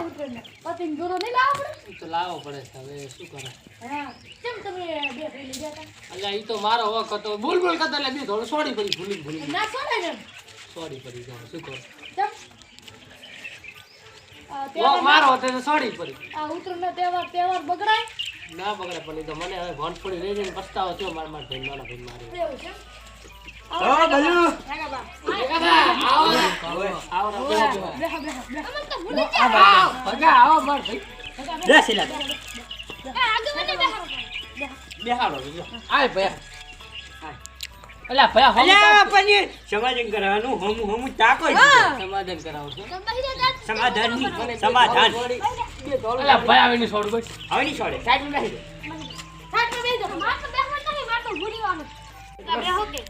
ઉતરેને પતિંગ દોરો નહીં લાવો પડે તો લાવવો પડે છે હવે શું કરે હા કેમ તમે બે ફરી લીધા હતા એટલે ઈ તો મારો વખ હતો બોલ કરતો એટલે બે થોડું સોડી પડી ભૂલી ના સોને ને સોડી પડી જાવ શું કરું કેમ ઓ મારો હતો તો સોડી પડી આ ઉતરેનો તહેવાર બગડાય ના બગડે પણ ઈ તો મને હવે ભણ પડી રહી જઈને પસ્તાવો થયો મારા ભાઈ નાના ભાઈ મારી એવું છે હા ગલુ આવો બેહો અમન તો ભૂલી ગયા ભગા આવો માર ભાઈ બેસી લે આગળ વધે બેહાડો આય ભયા અલ્યા ભયા અલ્યા પણ સમાધાન કરવાનું હમુ ચાકો સમાધાન કરાવો છો સમાધાન અલ્યા ભયા આવીને છોડ બસ હવે નહીં છોડે સાઈડ માં બેસી સાચું બેહો માર તો બેહો નહીં માર તો ભૂલીવાનું બેહો કે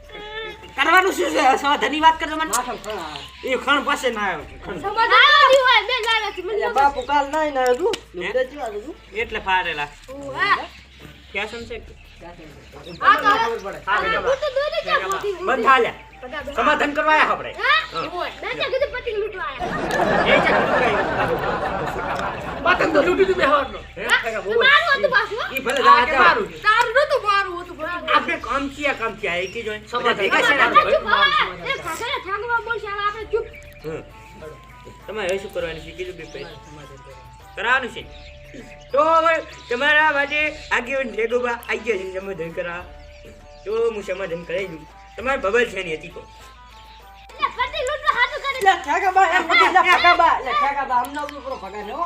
કરવાનું શું છે સમાધાનની વાત કરજો મને એ ખણ પાસે ના આવ્યો સમાધાન હોય બે લાગે છે મને બાપુ કાલ નહીં ના તું એટલે ફારેલા હા ક્યાં સમજે આ તો હું તો દોરી ક્યાં મોટી બંધ હાલ્યા સમાધાન કરવા આયા આપણે હા દાદા કીધું પતિંગ લૂટવા આયા એ પતંગ તો લૂટી તું બેહાડનો મારું હતું પાછું ઈ ભલે જાતે મારું તારું નતું મારું હતું બરાબર આપણે કામ કિયા એક જ હોય સમાધાન ભેગા છે ને ચૂપ એ ભાષા ઠાંગવા બોલશે હવે આપણે ચૂપ તમારે હવે શું કરવાનું છે કીધું બે કરાવવાનું છે તો હવે તમારા માટે આગેવાન ભેગોબા આવી ગયા છે સમાધાન કરા તો હું સમાધાન કરાવી દઉં તમારે બબલ છે ને હતી કો એટલે પતિંગ લૂટવા હાથું કરી લે ઠાકાબા એમ નથી લે ઠાકાબા અમને ઉપર પગાર નો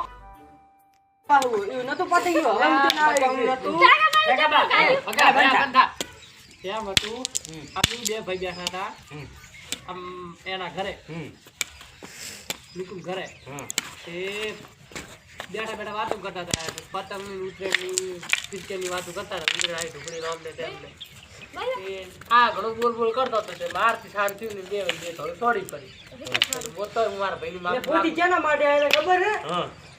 પાહુ એ નતો પતી ગયો હવે હું ના આવી નતું ભગા બંધા કેમ હતું આપણી બે ભાઈ બેઠા હતા આમ એના ઘરે નિકુલ ઘરે એ બેઠા વાતો કરતા હતા પતંગ ઉતરેની ક્રિકેટની વાતો કરતા હતા ઉતરાય ઢુકડી રામને તેમને હા ઘણું બોલ કરતો હતો તે મારથી સાર થયું ને બે થોડું છોડી પડી બોતો હું મારા ભાઈની લે પોતી કેના માટે આયા ખબર હે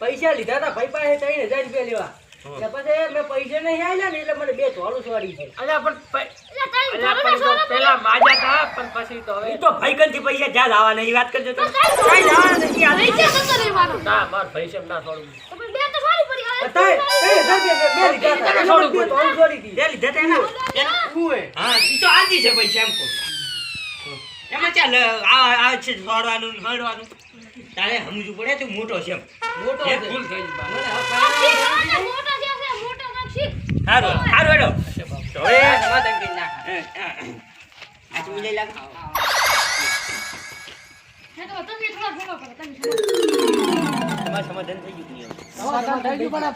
પૈસા લીધા હતા ભાઈ પાસે 3000 રૂપિયા લેવા એટલે પછી મેં પૈસા નહીં આલ્યા ને એટલે મને બે ધોળું છોડી છે અલ્યા પણ પેલા માજા હતા પણ પછી તો હવે તો ભાઈ કંથી પૈસા જ્યાં લાવવા નહીં વાત કરજો તો કઈ લાવવા નથી આ પૈસા નતો લેવાનો ના માર ભાઈ છે ના છોડું તમે બે તો સારી પડી હવે અત્યારે 3000 રૂપિયા મેં લીધા હતા એટલે બે ધોળું છોડી દીધી તે લીધા તા એના હા ઈ તો આજી છે પૈસા એમ કો એમાં ચાલ આ છે છોડવાનું હળવાનું તારે સમજવું પડે તું મોટો છે એમ મોટો એ છે. ભૂલ થઈ ગઈ મોટો છે મોટો કામ શીખ હારું હેડો તો હવે સમાધાન કરી નાખ આ તું લઈ લાગ હે તો તમે થોડા ફોટો કરો તમે તમાર સમાધાન થઈ ગયું નહીં સમાધાન થઈ ગયું પણ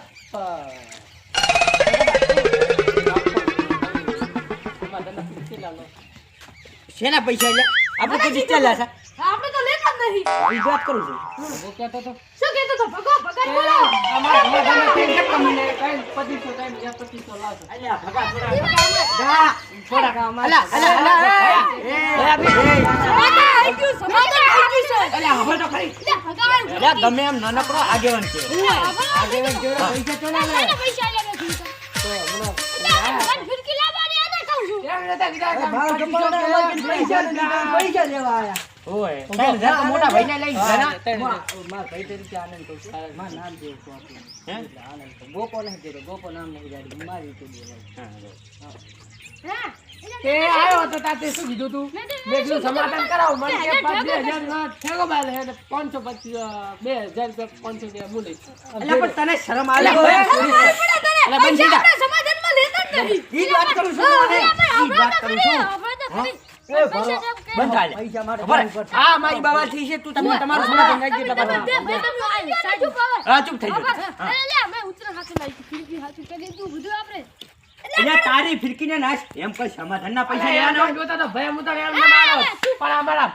શેના પૈસા લે આપણે તો જીત ચાલ્યા છે આપણે તો લેતા જ નહીં ઈ વાત કરું છું હું કહેતો તો શું કહેતો તો ભગો બોલો અમારા સમાધાન થઈ ગયા તમને કઈ 2500 લાવશો અલ્યા ભગા થોડા કામ સમાધાન હવે તો ખરી ભગવાન ગમે એમ નાનકડો આગેવાન છે આગેવાન કેવડા પૈસા ચોલા લે પૈસા લે તો મને ફિરકી લાવવાની આને કહું છું કેમ નતા કીધા મારો કપાળા પૈસા લેવા આયા ઓય મોટા ભાઈને લઈ ગયા માર ભાઈ તરીકે આનંદ કહું છું માર નામ જેવું છું આપણે હે આનંદ ગોપો નહીં દેતો ગોપો નામ નહીં જાડી મારી તો હા તે આવ્યો તો તાતે શું કીધું તું મેં કીધું સમાધાન કરાવો મને કે 2000 ના ઠેકો બાલે હે 525 2000 500 બોલે એટલે પણ તને શરમ આવે એટલે બંધ આપણે સમાધાનમાં લેતા જ નહીં ઈ વાત કરું છું મને ઈ વાત કરું છું બંધ હાલે પૈસા માટે આ મારી બાવા થઈ છે તું તમે તમારું સમાધાન કરી દે તમે સાચું પાવે હા ચૂપ થઈ જા લે મે ઉતર હાથે લાગી ફિરકી હાથે કરી તું બધું આપણે એટલે તારી ફિરકીને નાશ એમ કોઈ સમાધાનના પૈસા લેવાના હોય? જોતા તો ભય મુતા એમ ના મારો પણ અમારા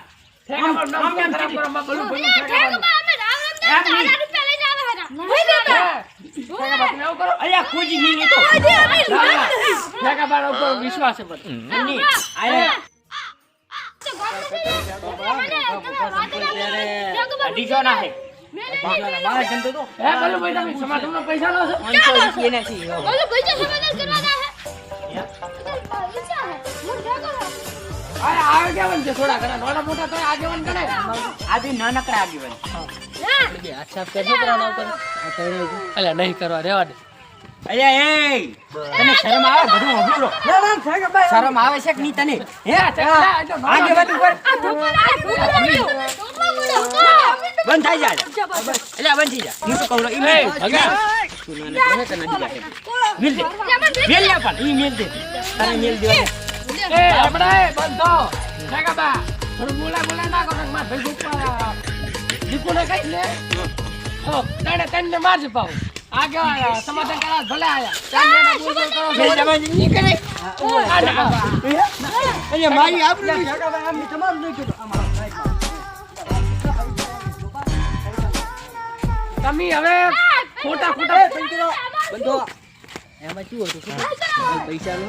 ઠેકા પર નામ ખરાબ કરો માં બોલું બોલું ઠેકા અમે રામ રામ એમ નહીં. 1000 રૂપિયા લઈ જાવ હતા નહીં દેતા ઠેકા પર એવું કરો અલ્યા ખોજી નહીં લેતો ઠેકા પર ઉપર વિશ્વાસ છે બધું નહીં આયા અઢીસો ના હે મારા જંતો તો હે બોલું ભાઈ તમે સમાધાનનો પૈસા લો છો 500 રૂપિયા નથી બોલો ભાઈ સમાધાન કરવા દે હે પૈસા હે હું જાગો અરે આગેવાન છે થોડા ઘણા નાના મોટા તો આગેવાન ગણાય. આજે નાનકડા આગેવાન. બે હાથ સાફ કરજો પરાણા ઉપર આ તણે અલ્યા નહીં કરવા રેવા દે. અલ્યા એ તને શરમ આવે બધું હોભળો. શરમ આવે છે કે નહીં તને? હે આગેવાન ઉપર બંધ થઈ જા. અલ્યા બંધ થઈ જા. હું શું કહું ઈ મેં તું નાને કહે તને નથી લાગે. મિલ દે મિલ લે પણ ઈ મિલ દે તારે મિલ દે. એ આપણે બંધો જગા બા થોડું બોલા ના કરો માર ભાઈ ગુપ્પા દીકુને કઈ લે તો તને મારજ પાવ આગેવાન સમાધાન કરા ભલે આયા ચાલ એના બોલ કરો મિલ જવા નીકળે. અલ્યા મારી આપણે આમ તમારું નહીં કીધું આમાં તમે હવે ખોટા બંધો એમાં શું હતું પૈસા લો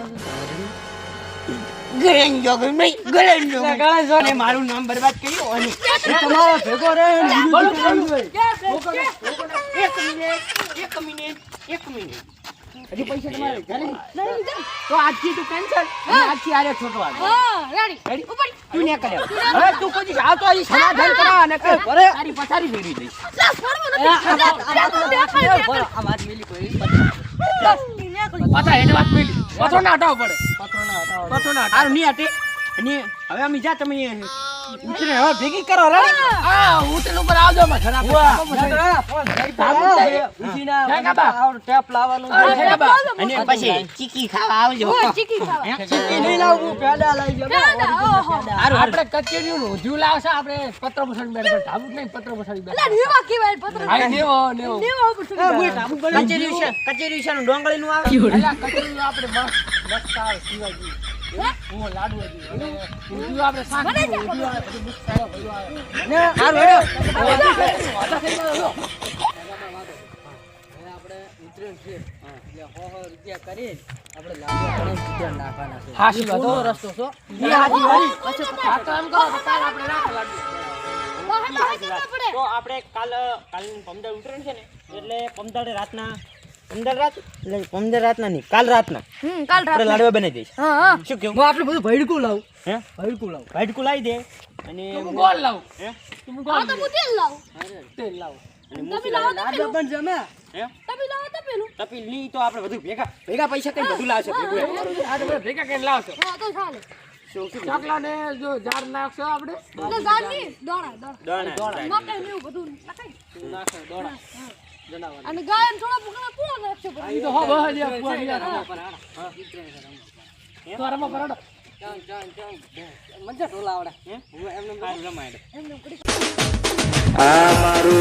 ને મારું નામ બરબાદ કર્યું અને તમારો ભેગો રહે એક મિનિટ હજી પૈસા તમારે ઘરે તો આજથી તું કેન્સલ આજથી આરે છોટો આવ તું ને કરે હવે તું કોઈ આવતો હજી સમાધાન કરા અને કર તારી પથારી ફેરવી દઈશ. આ વાત મિલી કોઈ પાછા એને વાત મિલી પથરો ના હટાવ પડે પત્રો ના હતા પથરો ના સારું નહીં હટે અને હવે અમે જા તમે ઉતરે હવે ભેગી કરો રે. આ હોટલ ઉપર આવજો માં ખરાબ ટેપ લાવવાનું અને પછી ચીકી ખાવા આવજો. નહીં લાવવું પેડા લઈ જાવ આપણે કચેરી નું ઉધ્યું લાવશે આપણે પત્ર ભૂષણ બેન પર ધાબુ નહીં પત્ર ભૂષણ બેન આઈ નેવો કચેરી છે ડોંગળી નું આવે. અલા કચેરી નું આપણે મસ્ત આવે શિવાજી ઓ લાડુ હજી અને ઉધ્યું આપણે શાક ઉધ્યું આવે બધું મિક્સ થાય બધું આવે ને સારું હેડો. વાતા થઈ ગયો આપણે ઉતરેલ છે એટલે હો રૂપિયા કરી આપણે લાવવા ઉતરેલ નાખવાના છે હા શી વાત રસ્તો છો ઈ હાજી વાળી. આ તો એમ કરો તો કાલ આપણે રાખો લાડુ તો આપણે કાલ પમદાર ઉતરણ છે ને એટલે પમદાર રાતના નહીં કાલ રાતના આપણે લાડવા બનાવી દઈશ. શું કેવું? હું આપણે બધું ભૈડકું લાવું હે ભૈડકું લાવું વાઈટકું લાવી દે અને તું ગોળ લાવ હે તું ગોળ તેલ લાવ અને મૂકી લાવ. લાડવા પણ જમે હે તપીલ નહીં તો આપણે બધું ભેગા પૈસા કઈ બધું લાવશે ભેગું એમ. આ તો બધા ભેગા કરીને લાવશો શું શું ચોકલા ને જો ઝાડ નાખશો આપણે દોણા અને ગાયન થોડા ભૂખા પૂરો નાખશે ઈ તો હો બહલિયા પુઆલિયા તો રમો પરાડો મજા ઢોલા આવડે હે હું એમને રમાડે. આ મારું